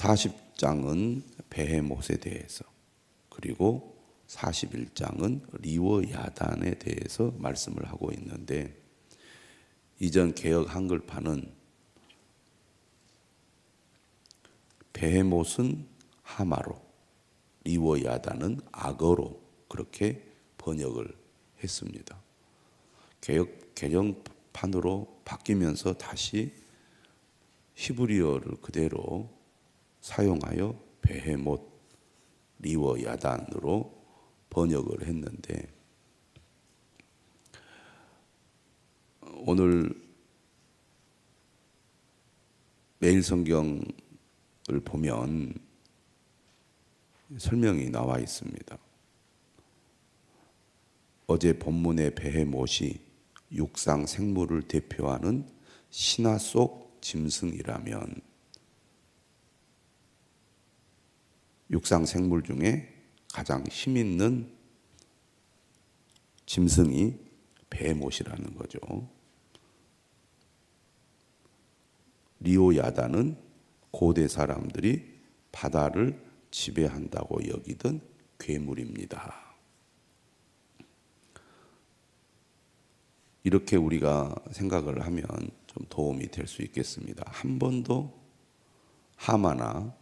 40장은 베헤못에 대해서, 그리고 41장은 리워 야단에 대해서 말씀을 하고 있는데, 이전 개역 한글판은 베헤못은 하마로, 리워 야단은 악어로 그렇게 번역을 했습니다. 개정판으로 바뀌면서 다시 히브리어를 그대로 사용하여 베헤못, 리워 야단으로 번역을 했는데, 오늘 매일 성경을 보면 설명이 나와 있습니다. 어제 본문의 베헤못이 육상 생물을 대표하는 신화 속 짐승이라면, 육상 생물 중에 가장 힘 있는 짐승이 베헤못이라는 거죠. 리오 야단은 고대 사람들이 바다를 지배한다고 여기던 괴물입니다. 이렇게 우리가 생각을 하면 좀 도움이 될 수 있겠습니다. 한 번도 하마나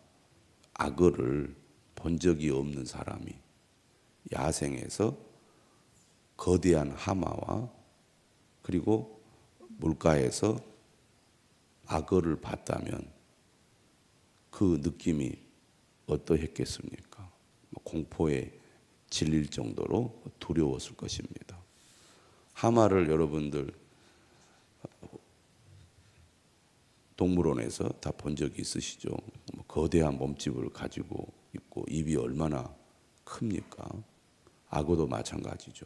악어를 본 적이 없는 사람이 야생에서 거대한 하마와 그리고 물가에서 악어를 봤다면 그 느낌이 어떠했겠습니까? 공포에 질릴 정도로 두려웠을 것입니다. 하마를 여러분들 동물원에서 다 본 적이 있으시죠? 거대한 몸집을 가지고 있고 입이 얼마나 큽니까? 악어도 마찬가지죠.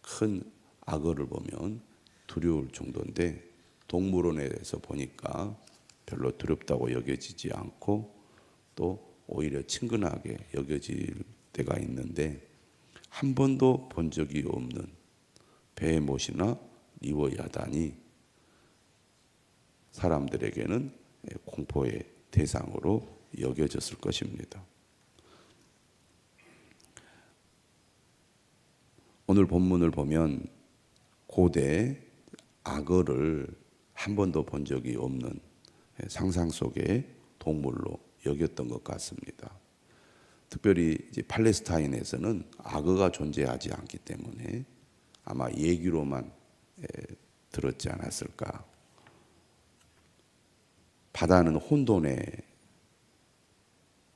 큰 악어를 보면 두려울 정도인데, 동물원에서 보니까 별로 두렵다고 여겨지지 않고 또 오히려 친근하게 여겨질 때가 있는데, 한 번도 본 적이 없는 베헤못이나 리워 야단이 사람들에게는 공포의 대상으로 여겨졌을 것입니다. 오늘 본문을 보면 고대 악어를 한 번도 본 적이 없는 상상 속의 동물로 여겼던 것 같습니다. 특별히 이제 팔레스타인에서는 악어가 존재하지 않기 때문에 아마 얘기로만 들었지 않았을까. 바다는 혼돈의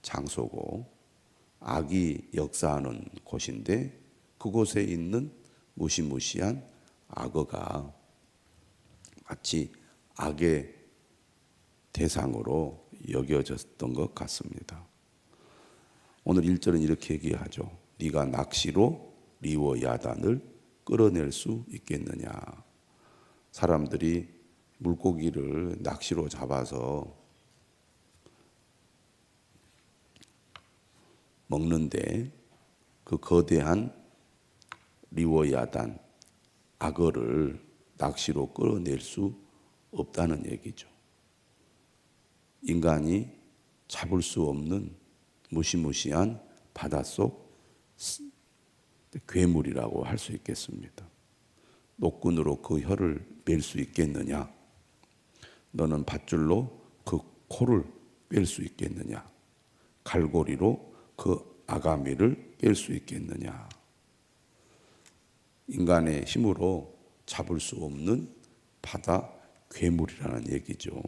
장소고 악이 역사하는 곳인데, 그곳에 있는 무시무시한 악어가 마치 악의 대상으로 여겨졌던 것 같습니다. 오늘 1절은 이렇게 얘기하죠. 네가 낚시로 리워 야단을 끌어낼 수 있겠느냐. 사람들이 물고기를 낚시로 잡아서 먹는데, 그 거대한 리워 야단, 악어를 낚시로 끌어낼 수 없다는 얘기죠. 인간이 잡을 수 없는 무시무시한 바닷속 괴물이라고 할 수 있겠습니다. 노끈으로 그 혀를 뺄 수 있겠느냐? 너는 밧줄로 그 코를 뺄 수 있겠느냐? 갈고리로 그 아가미를 뺄 수 있겠느냐? 인간의 힘으로 잡을 수 없는 바다 괴물이라는 얘기죠.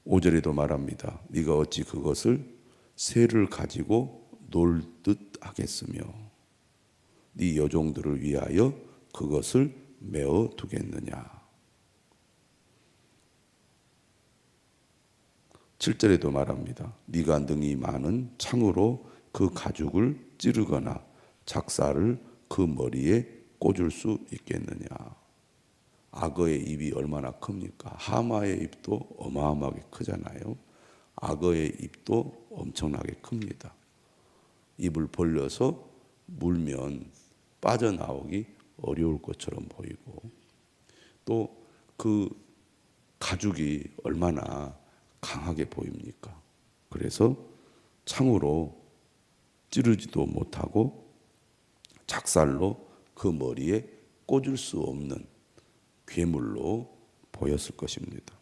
5절에도 말합니다. 네가 어찌 그것을 새를 가지고 놀듯 하겠으며 네 여종들을 위하여 그것을 메어 두겠느냐. 7절에도 말합니다. 네가 능히 많은 창으로 그 가죽을 찌르거나 작사를 그 머리에 꽂을 수 있겠느냐. 악어의 입이 얼마나 큽니까? 하마의 입도 어마어마하게 크잖아요. 악어의 입도 엄청나게 큽니다. 입을 벌려서 물면 빠져나오기 어려울 것처럼 보이고, 또 그 가죽이 얼마나 강하게 보입니까? 그래서 창으로 찌르지도 못하고 작살로 그 머리에 꽂을 수 없는 괴물로 보였을 것입니다.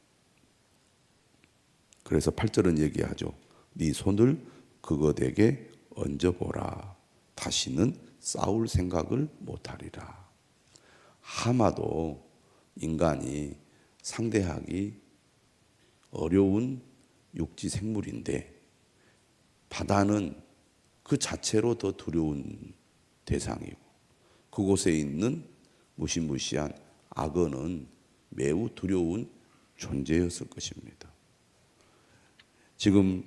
그래서 8절은 얘기하죠. 네 손을 그것에게 얹어보라. 다시는 싸울 생각을 못하리라. 하마도 인간이 상대하기 어려운 육지 생물인데 바다는 그 자체로 더 두려운 대상이고 그곳에 있는 무시무시한 악어는 매우 두려운 존재였을 것입니다. 지금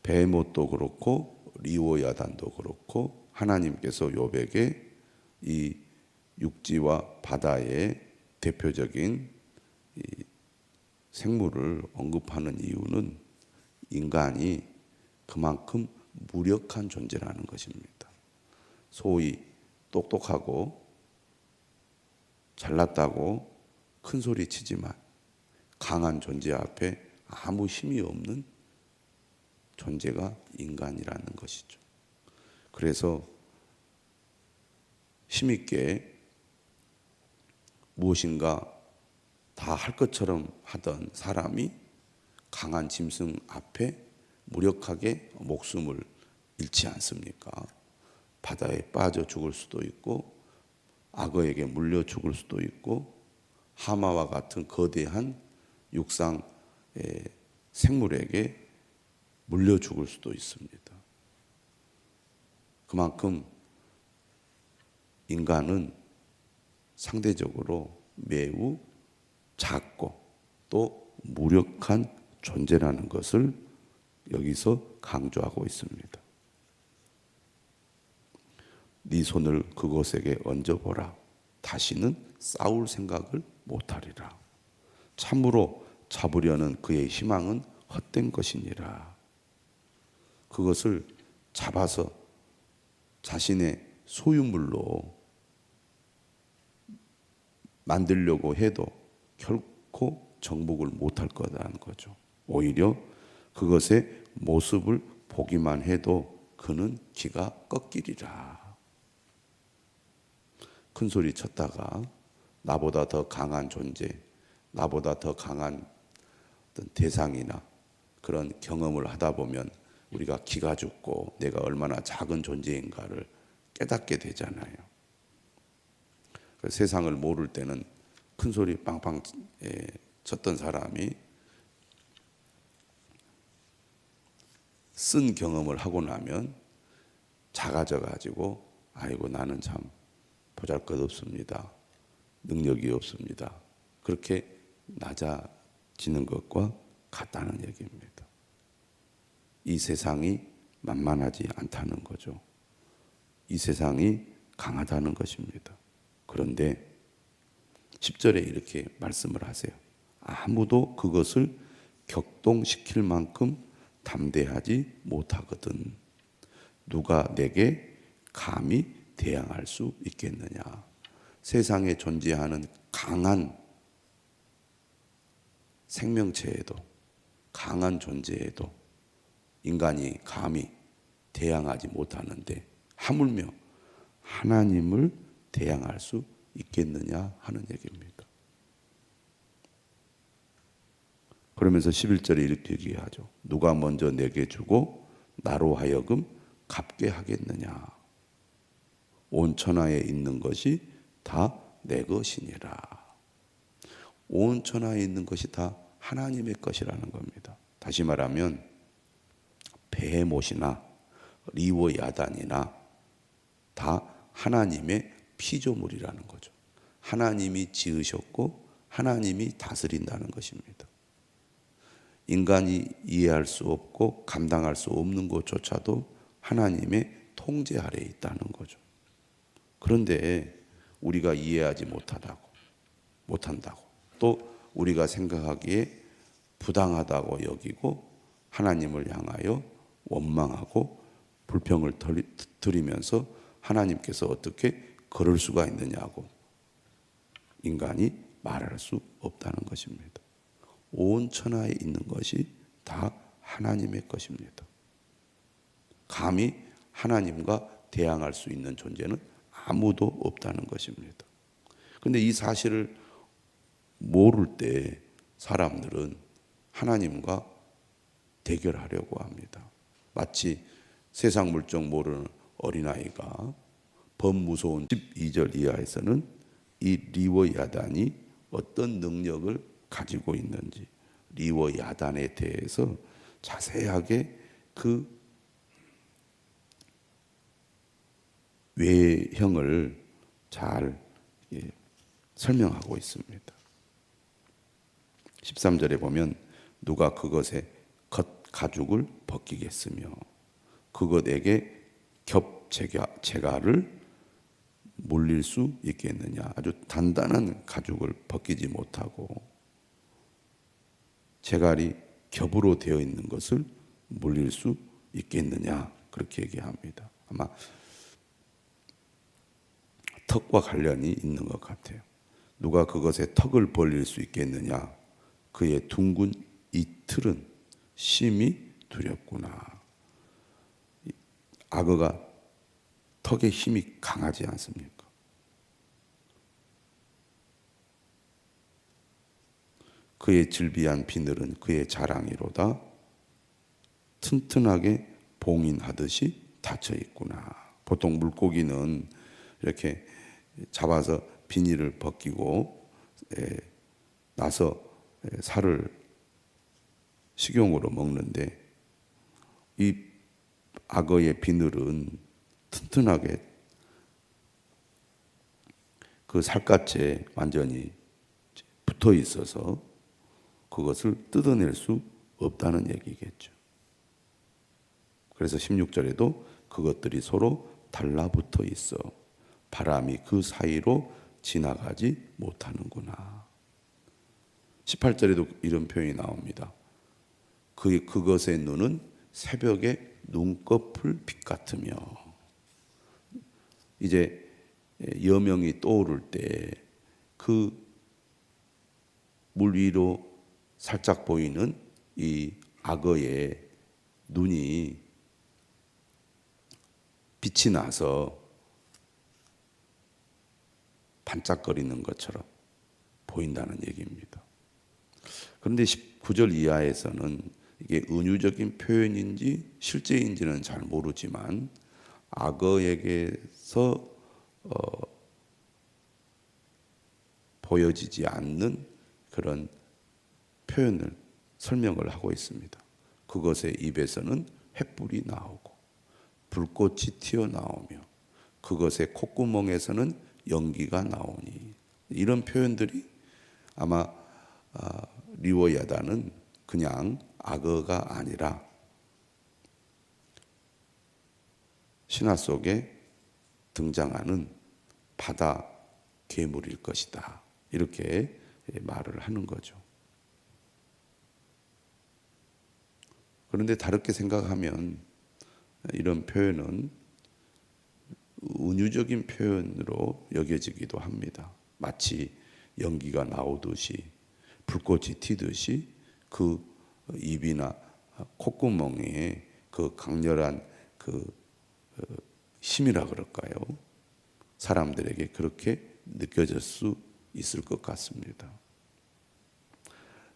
베헤못도 그렇고 리오야단도 그렇고 하나님께서 욥에게 이 육지와 바다의 대표적인 이 생물을 언급하는 이유는 인간이 그만큼 무력한 존재라는 것입니다. 소위 똑똑하고 잘났다고 큰 소리 치지만 강한 존재 앞에 아무 힘이 없는 존재가 인간이라는 것이죠. 그래서 힘있게 무엇인가 다 할 것처럼 하던 사람이 강한 짐승 앞에 무력하게 목숨을 잃지 않습니까? 바다에 빠져 죽을 수도 있고 악어에게 물려 죽을 수도 있고 하마와 같은 거대한 육상 생물에게 물려 죽을 수도 있습니다. 그만큼 인간은 상대적으로 매우 작고 또 무력한 존재라는 것을 여기서 강조하고 있습니다. 네 손을 그것에게 얹어보라. 다시는 싸울 생각을 못하리라. 참으로 잡으려는 그의 희망은 헛된 것이니라. 그것을 잡아서 자신의 소유물로 만들려고 해도 결코 정복을 못할 거라는 거죠. 오히려 그것의 모습을 보기만 해도 그는 기가 꺾이리라. 큰 소리 쳤다가 나보다 더 강한 존재, 나보다 더 강한 어떤 대상이나 그런 경험을 하다 보면 우리가 기가 죽고 내가 얼마나 작은 존재인가를 깨닫게 되잖아요. 세상을 모를 때는 큰 소리 빵빵 쳤던 사람이 쓴 경험을 하고 나면 작아져 가지고 아이고 나는 참 보잘것없습니다. 능력이 없습니다. 그렇게 낮아지는 것과 같다는 얘기입니다. 이 세상이 만만하지 않다는 거죠. 이 세상이 강하다는 것입니다. 그런데 10절에 이렇게 말씀을 하세요. 아무도 그것을 격동시킬 만큼 담대하지 못하거든. 누가 내게 감히 대항할 수 있겠느냐. 세상에 존재하는 강한 생명체에도 강한 존재에도 인간이 감히 대항하지 못하는데 하물며 하나님을 대항할 수 있겠느냐 하는 얘기입니다. 그러면서 11절에 이렇게 얘기하죠. 누가 먼저 내게 주고 나로 하여금 갚게 하겠느냐. 온 천하에 있는 것이 다 내 것이니라. 온 천하에 있는 것이 다 하나님의 것이라는 겁니다. 다시 말하면 베헤못이나 리워야단이나 다 하나님의 피조물이라는 거죠. 하나님이 지으셨고 하나님이 다스린다는 것입니다. 인간이 이해할 수 없고 감당할 수 없는 것조차도 하나님의 통제 아래에 있다는 거죠. 그런데 우리가 이해하지 못한다고 또 우리가 생각하기에 부당하다고 여기고 하나님을 향하여 원망하고 불평을 드리면서 하나님께서 어떻게 그럴 수가 있느냐고 인간이 말할 수 없다는 것입니다. 온 천하에 있는 것이 다 하나님의 것입니다. 감히 하나님과 대항할 수 있는 존재는 아무도 없다는 것입니다. 그런데 이 사실을 모를 때 사람들은 하나님과 대결하려고 합니다. 마치 세상 물정 모르는 어린아이가 범무서운 12절 이하에서는 이 리워야단이 어떤 능력을 가지고 있는지, 리워야단에 대해서 자세하게 그 외형을 잘 설명하고 있습니다. 13절에 보면 누가 그것의 겉가죽을 벗기겠으며 그것에게 겹재가를 물릴 수 있겠느냐. 아주 단단한 가죽을 벗기지 못하고 재갈이 겹으로 되어 있는 것을 물릴 수 있겠느냐. 그렇게 얘기합니다. 아마 턱과 관련이 있는 것 같아요. 누가 그것의 턱을 벌릴 수 있겠느냐. 그의 둥근 이틀은 심히 두렵구나. 악어가 턱의 힘이 강하지 않습니까? 그의 질비한 비늘은 그의 자랑이로다. 튼튼하게 봉인하듯이 닫혀 있구나. 보통 물고기는 이렇게 잡아서 비닐을 벗기고 나서 살을 식용으로 먹는데 이 악어의 비늘은 튼튼하게 그 살갗에 완전히 붙어 있어서 그것을 뜯어낼 수 없다는 얘기겠죠. 그래서 16절에도 그것들이 서로 달라붙어 있어 바람이 그 사이로 지나가지 못하는구나. 18절에도 이런 표현이 나옵니다. 그것의 눈은 새벽에 눈꺼풀 빛 같으며. 이제 여명이 떠오를 때 그 물 위로 살짝 보이는 이 악어의 눈이 빛이 나서 반짝거리는 것처럼 보인다는 얘기입니다. 그런데 19절 이하에서는 이게 은유적인 표현인지 실제인지는 잘 모르지만 악어에게서 보여지지 않는 그런 표현을 설명을 하고 있습니다. 그것의 입에서는 횃불이 나오고 불꽃이 튀어나오며 그것의 콧구멍에서는 연기가 나오니. 이런 표현들이 아마 리워야단은 그냥 악어가 아니라 신화 속에 등장하는 바다 괴물일 것이다. 이렇게 말을 하는 거죠. 그런데 다르게 생각하면 이런 표현은 은유적인 표현으로 여겨지기도 합니다. 마치 연기가 나오듯이 불꽃이 튀듯이 그 입이나 콧구멍에 그 강렬한 그 힘이라 그럴까요? 사람들에게 그렇게 느껴질 수 있을 것 같습니다.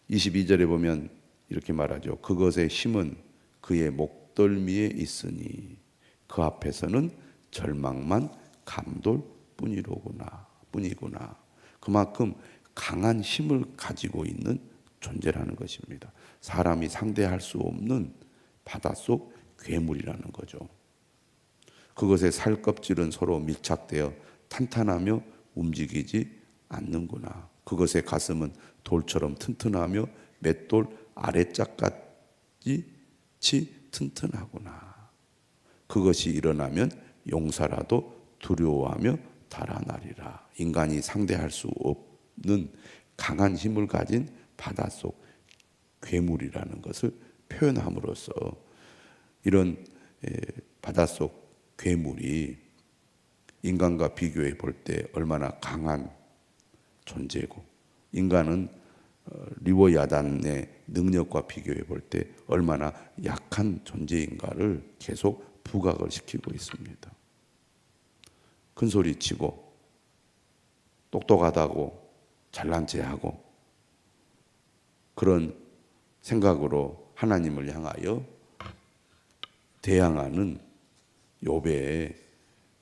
22절에 보면 이렇게 말하죠. 그것의 힘은 그의 목덜미에 있으니 그 앞에서는 절망만 감돌 뿐이구나. 그만큼 강한 힘을 가지고 있는 존재라는 것입니다. 사람이 상대할 수 없는 바닷속 괴물이라는 거죠. 그것의 살껍질은 서로 밀착되어 탄탄하며 움직이지 않는구나. 그것의 가슴은 돌처럼 튼튼하며 맷돌 아래짝같이 튼튼하구나. 그것이 일어나면 용사라도 두려워하며 달아나리라. 인간이 상대할 수 없는 강한 힘을 가진 바닷속 괴물이라는 것을 표현함으로써 이런 바닷속 괴물이 인간과 비교해 볼 때 얼마나 강한 존재고 인간은 리워야단의 능력과 비교해 볼 때 얼마나 약한 존재인가를 계속 부각을 시키고 있습니다. 큰 소리 치고 똑똑하다고 잘난 체하고 그런 생각으로 하나님을 향하여 대항하는 욥의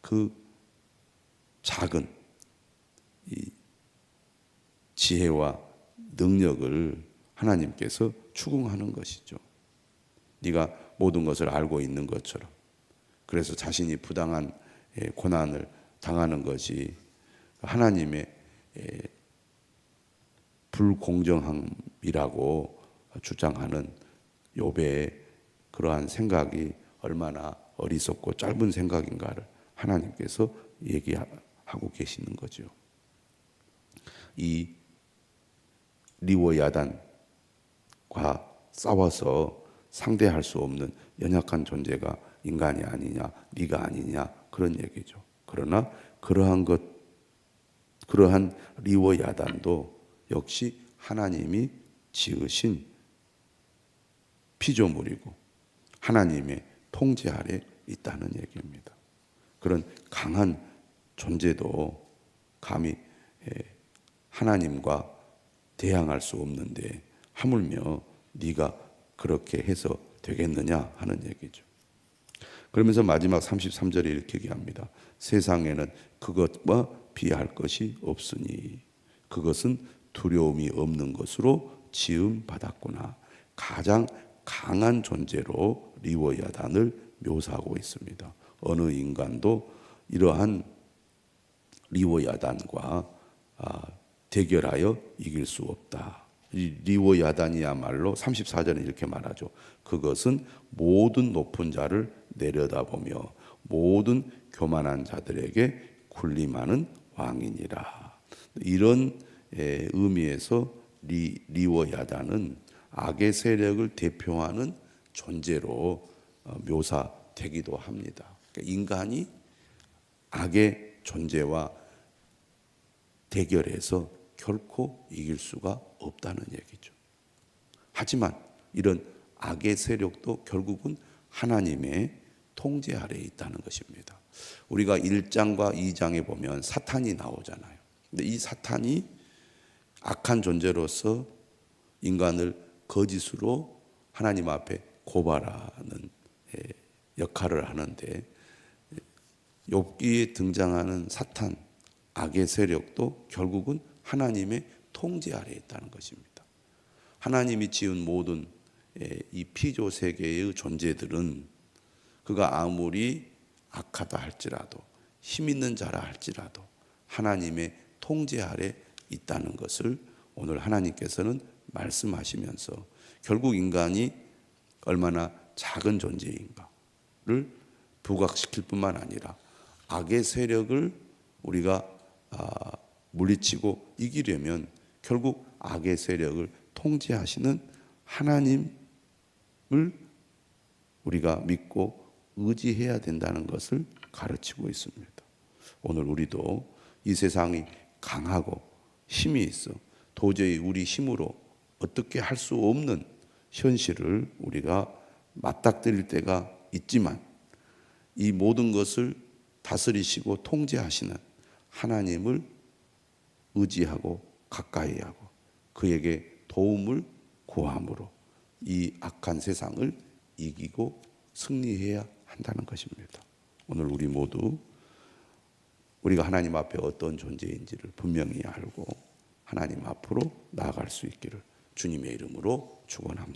그 작은 이 지혜와 능력을 하나님께서 추궁하는 것이죠. 네가 모든 것을 알고 있는 것처럼. 그래서 자신이 부당한 고난을 당하는 것이 하나님의 불공정함이라고 주장하는 욥의 그러한 생각이 얼마나 어리석고 짧은 생각인가를 하나님께서 얘기하고 계시는 거죠. 이 리워야단과 싸워서 상대할 수 없는 연약한 존재가 인간이 아니냐, 네가 아니냐 그런 얘기죠. 그러나 그러한 리워야단도 역시 하나님이 지으신 피조물이고 하나님의 통제 아래 있다는 얘기입니다. 그런 강한 존재도 감히 하나님과 대항할 수 없는데 하물며 네가 그렇게 해서 되겠느냐 하는 얘기죠. 그러면서 마지막 33절에 이렇게 얘기합니다. 세상에는 그것과 비할 것이 없으니 그것은 두려움이 없는 것으로 지음 받았구나. 가장 강한 존재로 리워야단을 묘사하고 있습니다. 어느 인간도 이러한 리워야단과 대결하여 이길 수 없다. 이 리워야단이야말로 34절에 이렇게 말하죠. 그것은 모든 높은 자를 내려다보며 모든 교만한 자들에게 군림하는 왕이니라. 이런 의미에서 리워야단은 악의 세력을 대표하는 존재로 묘사되기도 합니다. 그러니까 인간이 악의 존재와 대결해서 결코 이길 수가 없다는 얘기죠. 하지만 이런 악의 세력도 결국은 하나님의 통제 아래에 있다는 것입니다. 우리가 1장과 2장에 보면 사탄이 나오잖아요. 근데 이 사탄이 악한 존재로서 인간을 거짓으로 하나님 앞에 고발하는 역할을 하는데 욥기에 등장하는 사탄, 악의 세력도 결국은 하나님의 통제 아래에 있다는 것입니다. 하나님이 지은 모든 이 피조 세계의 존재들은 그가 아무리 악하다 할지라도 힘 있는 자라 할지라도 하나님의 통제 아래 있다는 것을 오늘 하나님께서는 말씀하시면서 결국 인간이 얼마나 작은 존재인가를 부각시킬 뿐만 아니라 악의 세력을 우리가 물리치고 이기려면 결국 악의 세력을 통제하시는 하나님을 우리가 믿고 의지해야 된다는 것을 가르치고 있습니다. 오늘 우리도 이 세상이 강하고 힘이 있어 도저히 우리 힘으로 어떻게 할 수 없는 현실을 우리가 맞닥뜨릴 때가 있지만 이 모든 것을 다스리시고 통제하시는 하나님을 의지하고 가까이 하고 그에게 도움을 구함으로 이 악한 세상을 이기고 승리해야 한다는 것입니다. 오늘 우리 모두 우리가 하나님 앞에 어떤 존재인지를 분명히 알고 하나님 앞으로 나아갈 수 있기를 주님의 이름으로 축원합니다.